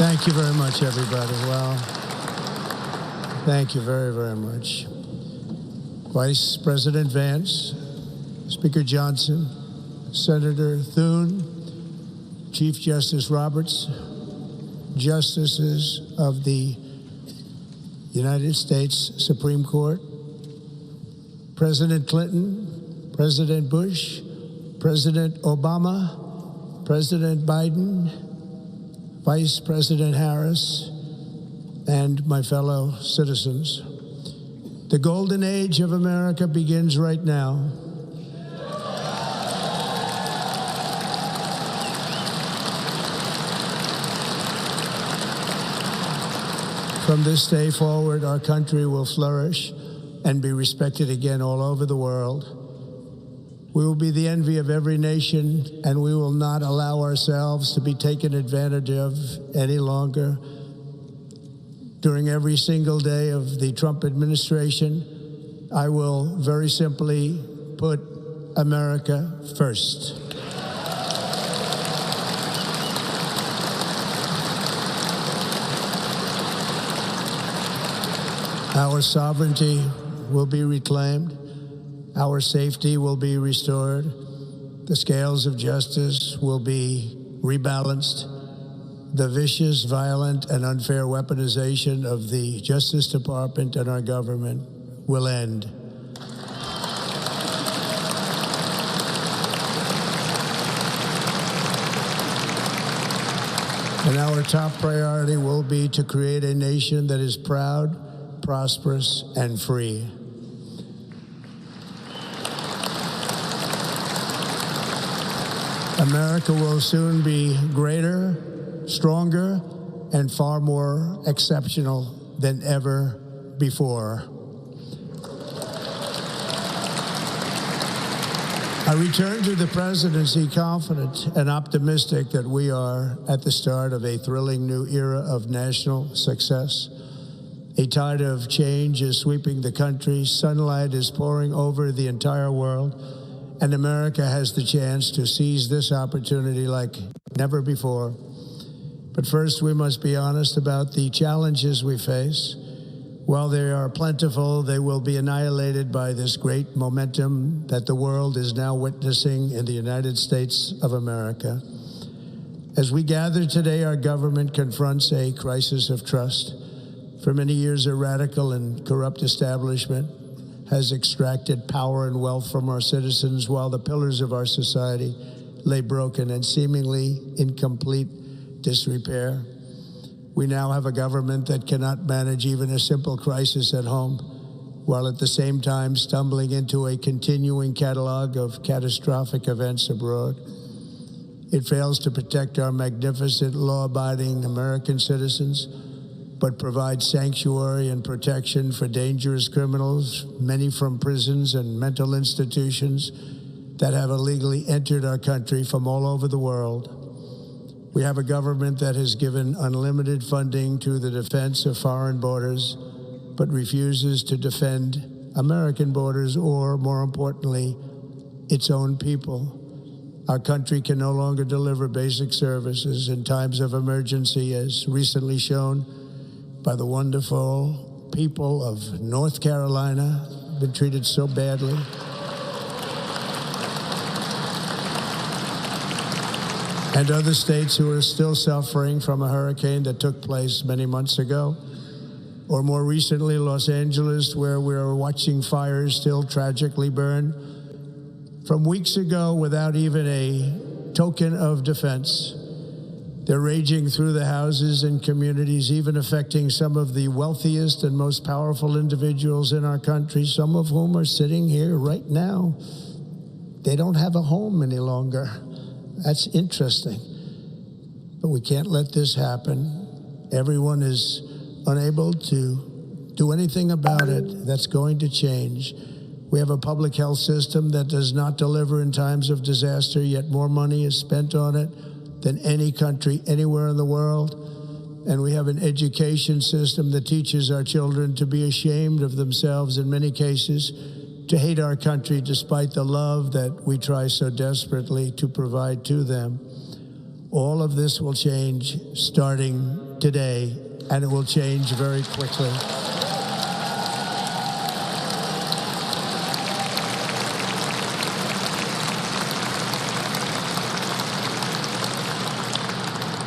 Thank you very much, everybody. Well, thank you very, very much. Vice President Vance, Speaker Johnson, Senator Thune, Chief Justice Roberts, Justices of the United States Supreme Court, President Clinton, President Bush, President Obama, President Biden, Vice President Harris, and my fellow citizens. The golden age of America begins right now. From this day forward, our country will flourish and be respected again all over the world. We will be the envy of every nation, and we will not allow ourselves to be taken advantage of any longer. During every single day of the Trump administration, I will very simply put America first. Our sovereignty will be reclaimed. Our safety will be restored. The scales of justice will be rebalanced. The vicious, violent, and unfair weaponization of the Justice Department and our government will end. And our top priority will be to create a nation that is proud, prosperous, and free. America will soon be greater, stronger, and far more exceptional than ever before. I return to the presidency confident and optimistic that we are at the start of a thrilling new era of national success. A tide of change is sweeping the country. Sunlight is pouring over the entire world. And America has the chance to seize this opportunity like never before. But first, we must be honest about the challenges we face. While they are plentiful, they will be annihilated by this great momentum that the world is now witnessing in the United States of America. As we gather today, our government confronts a crisis of trust. For many years, a radical and corrupt establishment has extracted power and wealth from our citizens while the pillars of our society lay broken and seemingly in complete disrepair. We now have a government that cannot manage even a simple crisis at home, while at the same time stumbling into a continuing catalog of catastrophic events abroad. It fails to protect our magnificent, law-abiding American citizens, but provides sanctuary and protection for dangerous criminals, many from prisons and mental institutions that have illegally entered our country from all over the world. We have a government that has given unlimited funding to the defense of foreign borders, but refuses to defend American borders or, more importantly, its own people. Our country can no longer deliver basic services in times of emergency, as recently shown by the wonderful people of North Carolina, been treated so badly. And other states who are still suffering from a hurricane that took place many months ago. Or more recently, Los Angeles, where we're watching fires still tragically burn from weeks ago without even a token of defense. They're raging through the houses and communities, even affecting some of the wealthiest and most powerful individuals in our country, some of whom are sitting here right now. They don't have a home any longer. That's interesting. But we can't let this happen. Everyone is unable to do anything about it. That's going to change. We have a public health system that does not deliver in times of disaster, yet more money is spent on it than any country anywhere in the world. And we have an education system that teaches our children to be ashamed of themselves in many cases, to hate our country despite the love that we try so desperately to provide to them. All of this will change starting today, and it will change very quickly.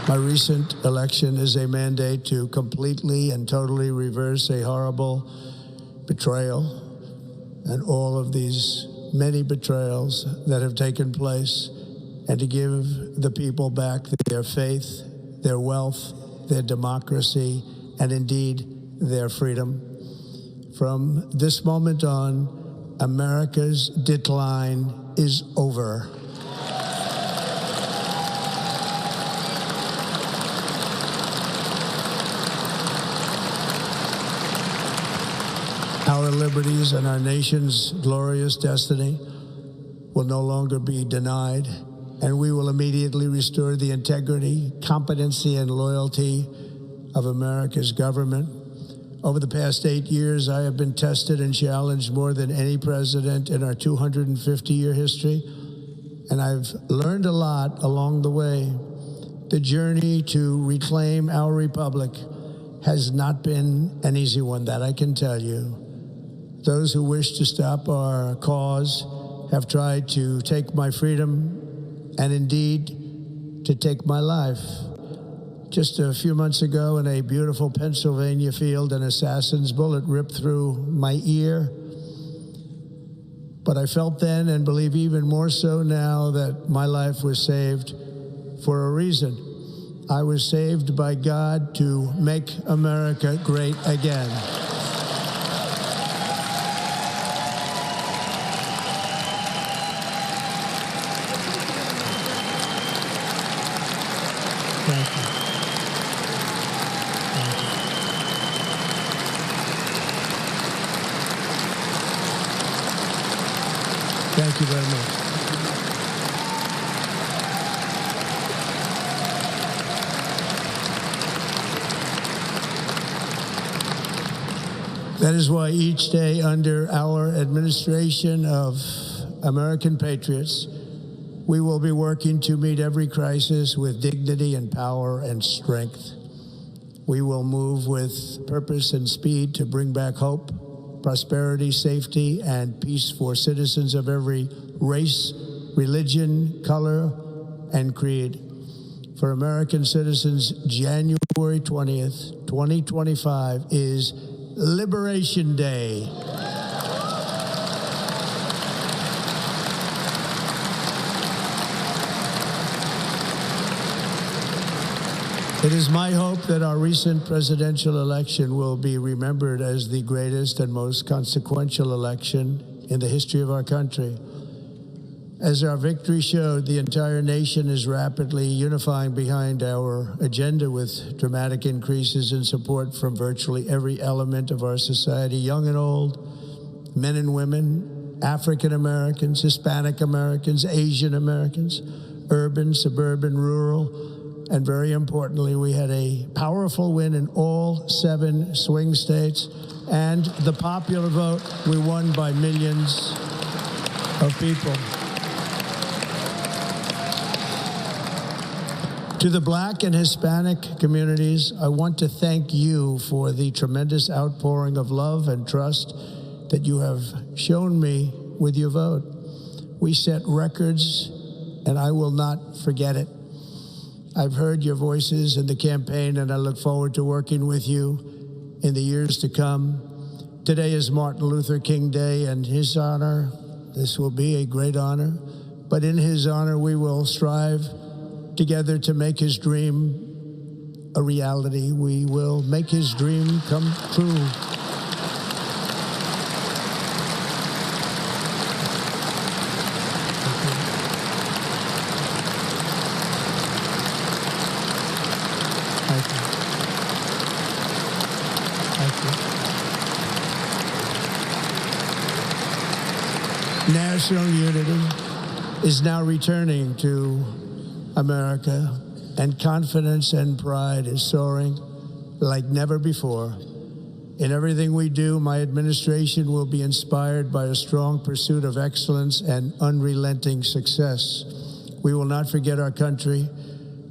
My recent election is a mandate to completely and totally reverse a horrible betrayal and all of these many betrayals that have taken place, and to give the people back their faith, their wealth, their democracy, and indeed their freedom. From this moment on, America's decline is over. Our liberties and our nation's glorious destiny will no longer be denied, and we will immediately restore the integrity, competency, and loyalty of America's government. Over the past 8 years, I have been tested and challenged more than any president in our 250-year history, and I've learned a lot along the way. The journey to reclaim our republic has not been an easy one, that I can tell you. Those who wish to stop our cause have tried to take my freedom and indeed to take my life. Just a few months ago in a beautiful Pennsylvania field, an assassin's bullet ripped through my ear. But I felt then, and believe even more so now, that my life was saved for a reason. I was saved by God to make America great again. Thank you. Thank you very much. That is why each day under our administration of American patriots, we will be working to meet every crisis with dignity and power and strength. We will move with purpose and speed to bring back hope, prosperity, safety, and peace for citizens of every race, religion, color, and creed. For American citizens, January 20th, 2025 is Liberation Day. It is my hope that our recent presidential election will be remembered as the greatest and most consequential election in the history of our country. As our victory showed, the entire nation is rapidly unifying behind our agenda with dramatic increases in support from virtually every element of our society, young and old, men and women, African Americans, Hispanic Americans, Asian Americans, urban, suburban, rural, and very importantly, we had a powerful win in all 7 swing states, and the popular vote, we won by millions of people. To the Black and Hispanic communities, I want to thank you for the tremendous outpouring of love and trust that you have shown me with your vote. We set records, and I will not forget it. I've heard your voices in the campaign, and I look forward to working with you in the years to come. Today is Martin Luther King Day, and his honor, this will be a great honor, but in his honor, we will strive together to make his dream a reality. We will make his dream come true. National unity is now returning to America, and confidence and pride is soaring like never before. In everything we do, my administration will be inspired by a strong pursuit of excellence and unrelenting success. We will not forget our country.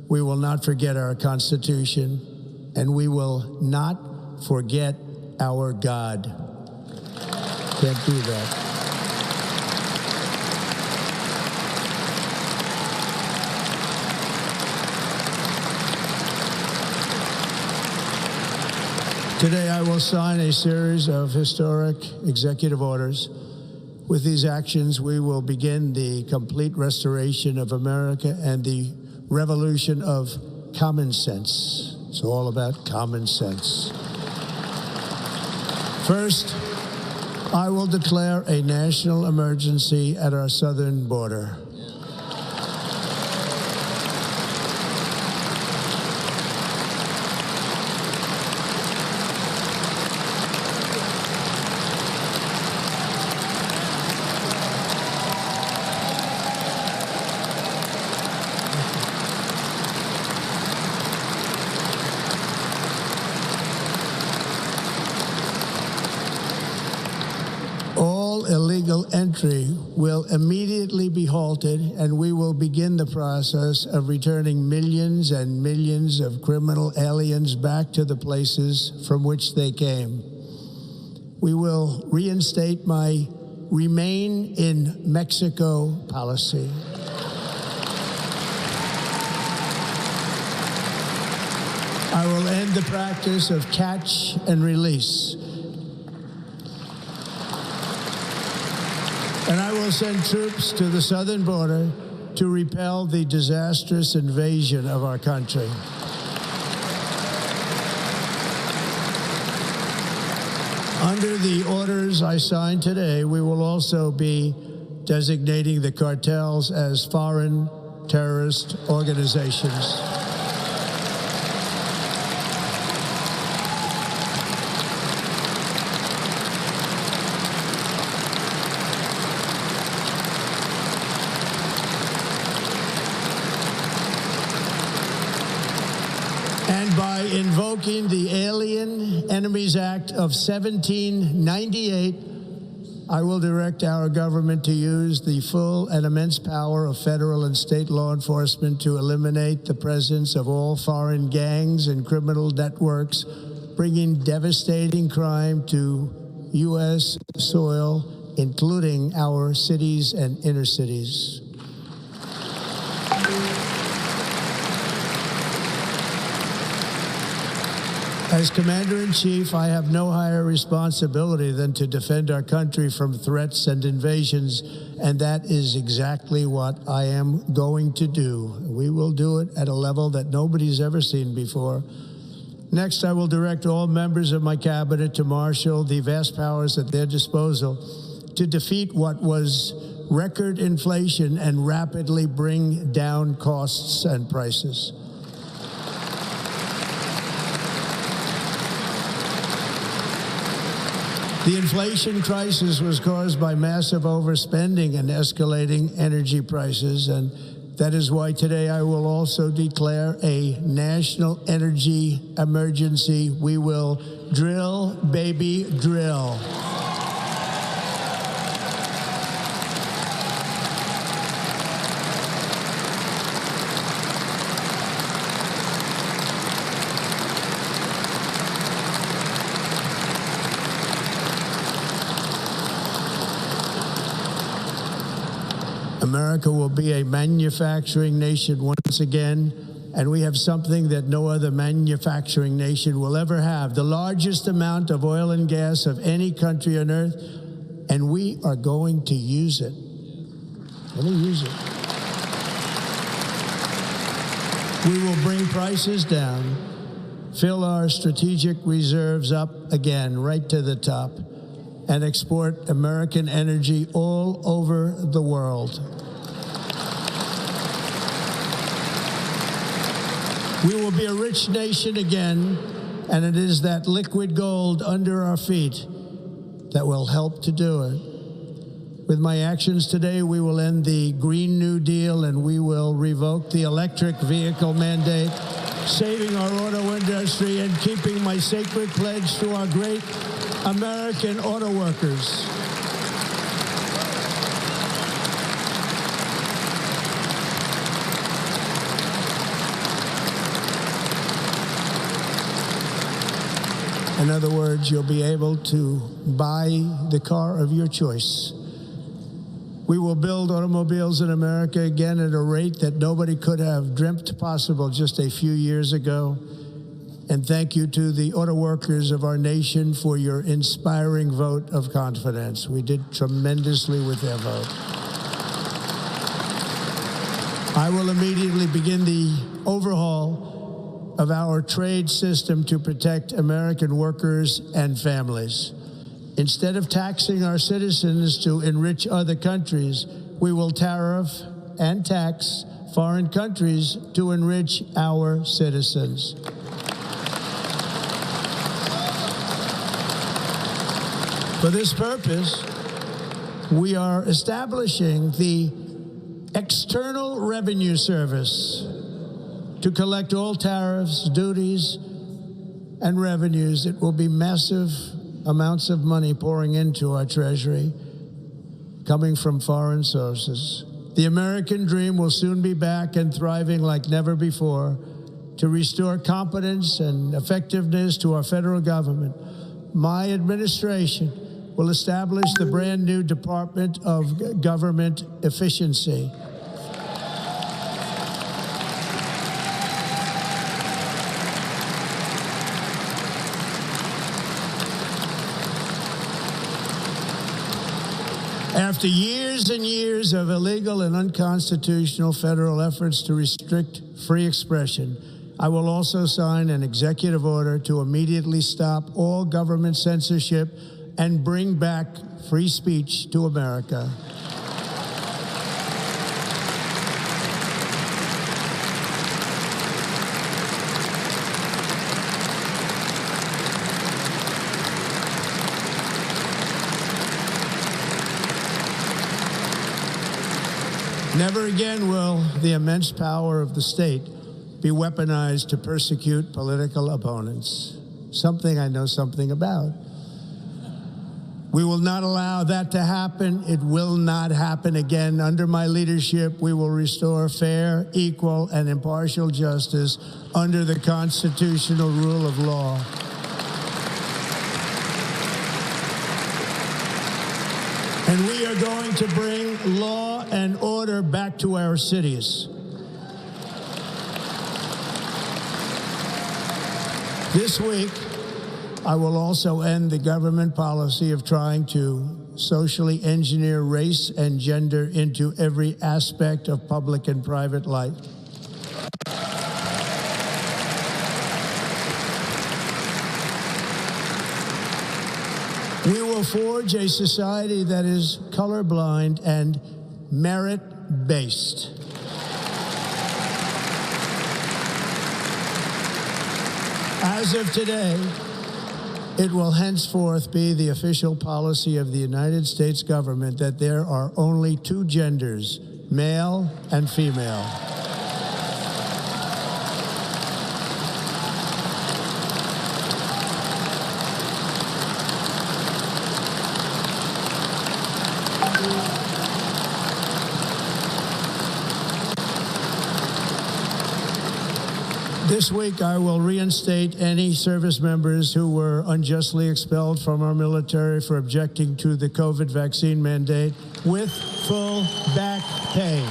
We will not forget our Constitution. and we will not forget our God. Can't do that. Today, I will sign a series of historic executive orders. With these actions, we will begin the complete restoration of America and the revolution of common sense. It's all about common sense. First, I will declare a national emergency at our southern border. Illegal entry will immediately be halted, and we will begin the process of returning millions and millions of criminal aliens back to the places from which they came. We will reinstate my Remain in Mexico policy. I will end the practice of catch and release. And I will send troops to the southern border to repel the disastrous invasion of our country. Under the orders I signed today, we will also be designating the cartels as foreign terrorist organizations. By invoking the Alien Enemies Act of 1798, I will direct our government to use the full and immense power of federal and state law enforcement to eliminate the presence of all foreign gangs and criminal networks, bringing devastating crime to U.S. soil, including our cities and inner cities. As Commander-in-Chief, I have no higher responsibility than to defend our country from threats and invasions, and that is exactly what I am going to do. We will do it at a level that nobody's ever seen before. Next, I will direct all members of my cabinet to marshal the vast powers at their disposal to defeat what was record inflation and rapidly bring down costs and prices. The inflation crisis was caused by massive overspending and escalating energy prices, and that is why today I will also declare a national energy emergency. We will drill, baby, drill. America will be a manufacturing nation once again, and we have something that no other manufacturing nation will ever have, the largest amount of oil and gas of any country on earth, and we are going to use it. We're going to use it. We will bring prices down, fill our strategic reserves up again, right to the top, and export American energy all over the world. We will be a rich nation again, and it is that liquid gold under our feet that will help to do it. With my actions today, we will end the Green New Deal, and we will revoke the electric vehicle mandate, saving our auto industry and keeping my sacred pledge to our great American auto workers. In other words, you'll be able to buy the car of your choice. We will build automobiles in America again at a rate that nobody could have dreamt possible just a few years ago. And thank you to the auto workers of our nation for your inspiring vote of confidence. We did tremendously with their vote. I will immediately begin the overhaul of our trade system to protect American workers and families. Instead of taxing our citizens to enrich other countries, we will tariff and tax foreign countries to enrich our citizens. For this purpose, we are establishing the External Revenue Service to collect all tariffs, duties, and revenues. It will be massive amounts of money pouring into our treasury, coming from foreign sources. The American dream will soon be back and thriving like never before to restore competence and effectiveness to our federal government. My administration will establish the brand new Department of Government Efficiency. After years and years of illegal and unconstitutional federal efforts to restrict free expression, I will also sign an executive order to immediately stop all government censorship and bring back free speech to America. Never again will the immense power of the state be weaponized to persecute political opponents, something I know something about. We will not allow that to happen. It will not happen again. Under my leadership, we will restore fair, equal, and impartial justice under the constitutional rule of law. And we are going to bring law and order back to our cities. This week, I will also end the government policy of trying to socially engineer race and gender into every aspect of public and private life. We will forge a society that is colorblind and merit-based. As of today, it will henceforth be the official policy of the United States government that there are only two genders, male and female. This week, I will reinstate any service members who were unjustly expelled from our military for objecting to the COVID vaccine mandate with full back pay.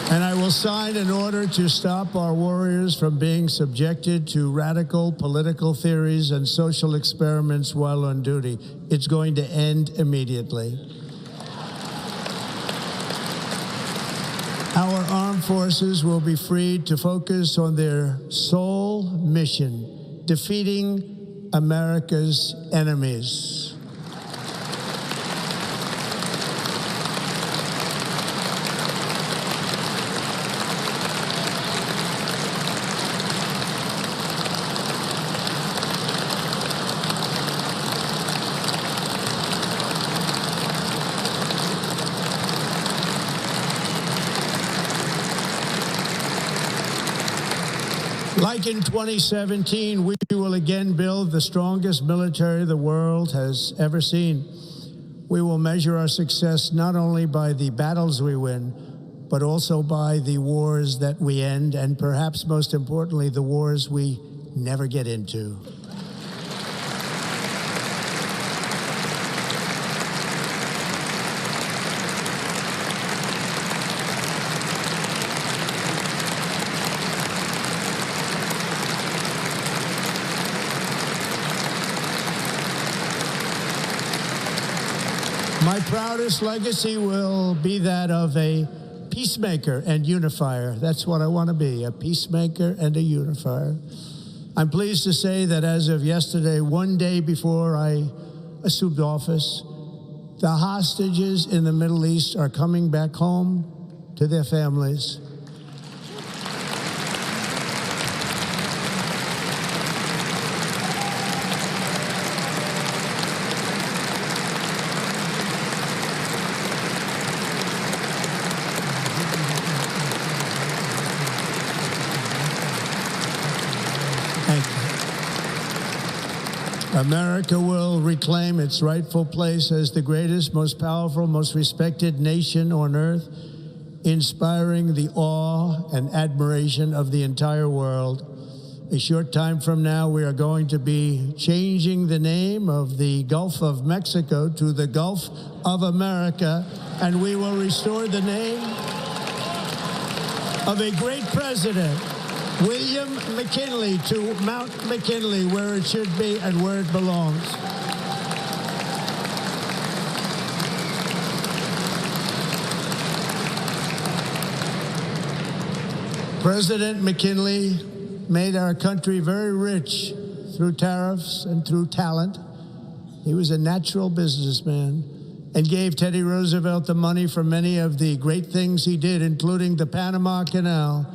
And I will sign an order to stop our warriors from being subjected to radical political theories and social experiments while on duty. It's going to end immediately. Our armed forces will be freed to focus on their sole mission, defeating America's enemies. Like in 2017, we will again build the strongest military the world has ever seen. We will measure our success not only by the battles we win, but also by the wars that we end, and perhaps most importantly, the wars we never get into. My proudest legacy will be that of a peacemaker and unifier. That's what I want to be, a peacemaker and a unifier. I'm pleased to say that as of yesterday, one day before I assumed office, the hostages in the Middle East are coming back home to their families. America will reclaim its rightful place as the greatest, most powerful, most respected nation on earth, inspiring the awe and admiration of the entire world. A short time from now, we are going to be changing the name of the Gulf of Mexico to the Gulf of America, and we will restore the name of a great president, William McKinley, to Mount McKinley, where it should be and where it belongs. President McKinley made our country very rich through tariffs and through talent. He was a natural businessman and gave Teddy Roosevelt the money for many of the great things he did, including the Panama Canal,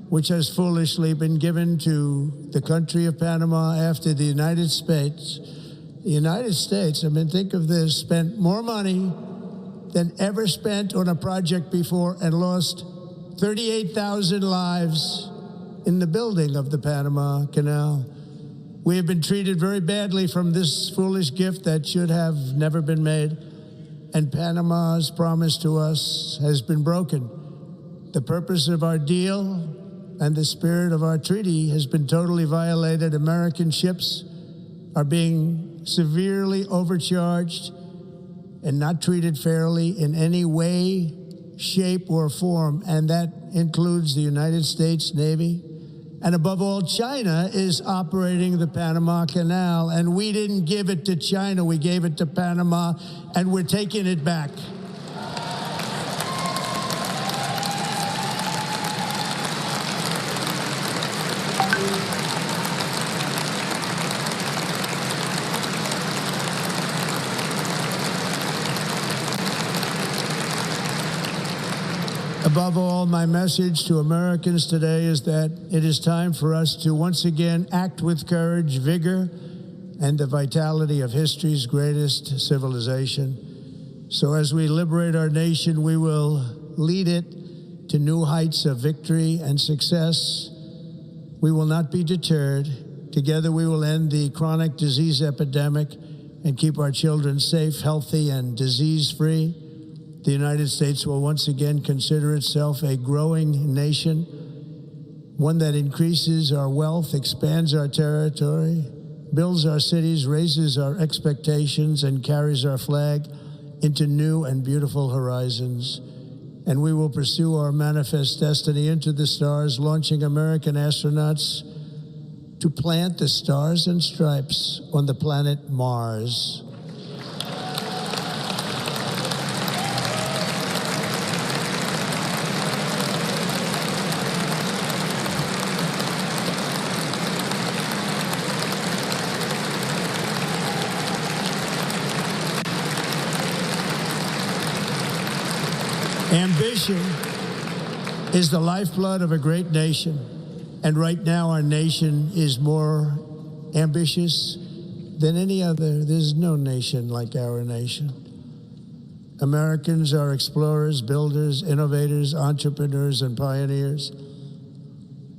which has foolishly been given to the country of Panama after the United States. The United States, I mean, think of this, spent more money than ever spent on a project before and lost 38,000 lives in the building of the Panama Canal. We have been treated very badly from this foolish gift that should have never been made, and Panama's promise to us has been broken. The purpose of our deal and the spirit of our treaty has been totally violated. American ships are being severely overcharged and not treated fairly in any way, shape, or form, and that includes the United States Navy. And above all, China is operating the Panama Canal, and we didn't give it to China, we gave it to Panama, and we're taking it back. Above all, my message to Americans today is that it is time for us to once again act with courage, vigor, and the vitality of history's greatest civilization. So as we liberate our nation, we will lead it to new heights of victory and success. We will not be deterred. Together we will end the chronic disease epidemic and keep our children safe, healthy, and disease-free. The United States will once again consider itself a growing nation, one that increases our wealth, expands our territory, builds our cities, raises our expectations, and carries our flag into new and beautiful horizons. And we will pursue our manifest destiny into the stars, launching American astronauts to plant the stars and stripes on the planet Mars. Ambition is the lifeblood of a great nation, and right now our nation is more ambitious than any other. There's no nation like our nation. Americans are explorers, builders, innovators, entrepreneurs, and pioneers.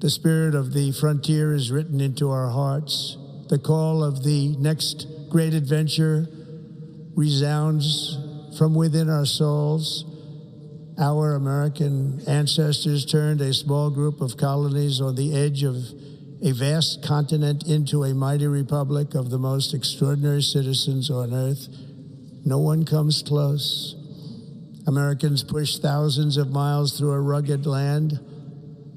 The spirit of the frontier is written into our hearts. The call of the next great adventure resounds from within our souls. Our American ancestors turned a small group of colonies on the edge of a vast continent into a mighty republic of the most extraordinary citizens on earth. No one comes close. Americans pushed thousands of miles through a rugged land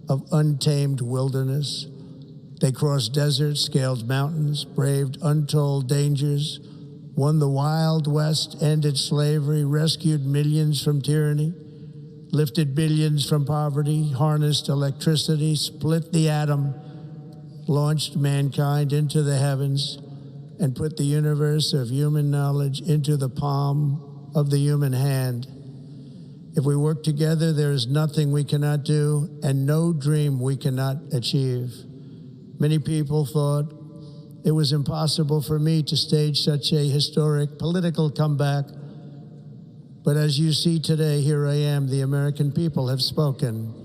of untamed wilderness. They crossed deserts, scaled mountains, braved untold dangers, won the Wild West, ended slavery, rescued millions from tyranny, lifted billions from poverty, harnessed electricity, split the atom, launched mankind into the heavens, and put the universe of human knowledge into the palm of the human hand. If we work together, there is nothing we cannot do and no dream we cannot achieve. Many people thought it was impossible for me to stage such a historic political comeback. But as you see today, here I am. The American people have spoken.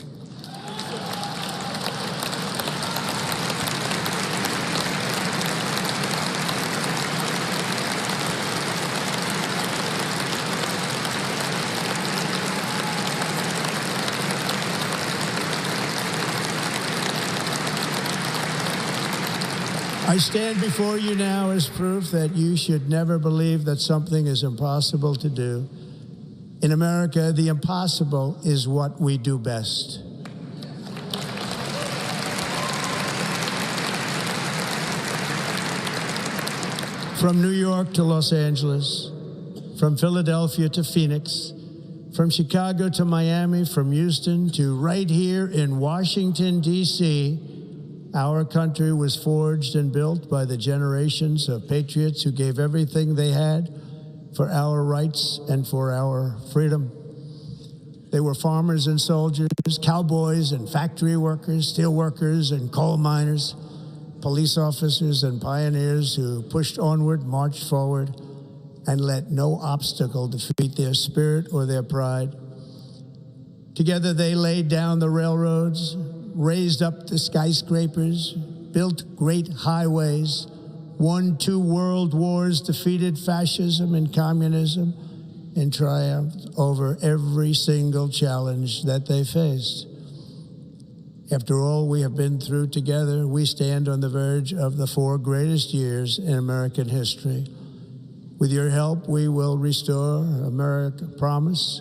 I stand before you now as proof that you should never believe that something is impossible to do. In America, the impossible is what we do best. From New York to Los Angeles, from Philadelphia to Phoenix, from Chicago to Miami, from Houston to right here in Washington, D.C., our country was forged and built by the generations of patriots who gave everything they had for our rights and for our freedom. They were farmers and soldiers, cowboys and factory workers, steel workers and coal miners, police officers and pioneers who pushed onward, marched forward, and let no obstacle defeat their spirit or their pride. Together they laid down the railroads, raised up the skyscrapers, built great highways, won 2 world wars, defeated fascism and communism, and triumphed over every single challenge that they faced. After all we have been through together, we stand on the verge of the 4 greatest years in American history. With your help, we will restore America, promise,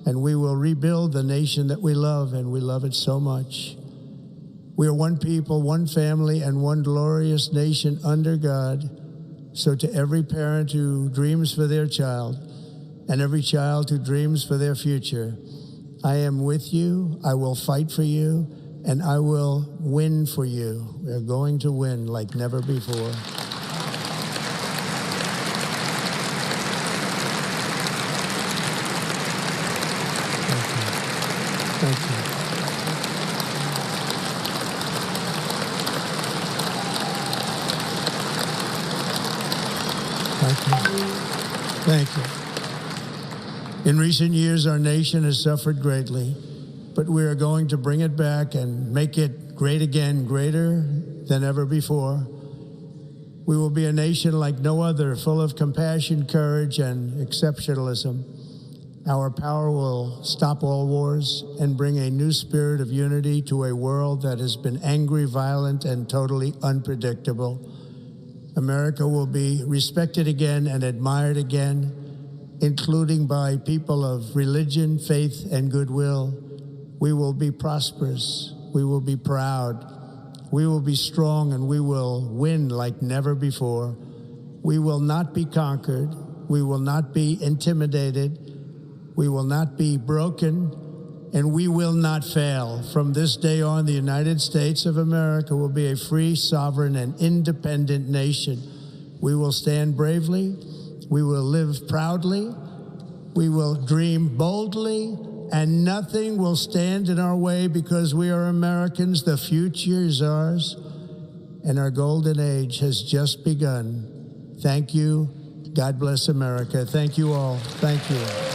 and we will rebuild the nation that we love, and we love it so much. We are one people, one family, and one glorious nation under God. So to every parent who dreams for their child, and every child who dreams for their future, I am with you, I will fight for you, and I will win for you. We are going to win like never before. Thank you. Thank you. In recent years, our nation has suffered greatly, but we are going to bring it back and make it great again, greater than ever before. We will be a nation like no other, full of compassion, courage, and exceptionalism. Our power will stop all wars and bring a new spirit of unity to a world that has been angry, violent, and totally unpredictable. America will be respected again and admired again, including by people of religion, faith, and goodwill. We will be prosperous. We will be proud. We will be strong, and we will win like never before. We will not be conquered. We will not be intimidated. We will not be broken, and we will not fail. From this day on, the United States of America will be a free, sovereign, and independent nation. We will stand bravely. We will live proudly. We will dream boldly, and nothing will stand in our way because we are Americans. The future is ours, and our golden age has just begun. Thank you. God bless America. Thank you all. Thank you.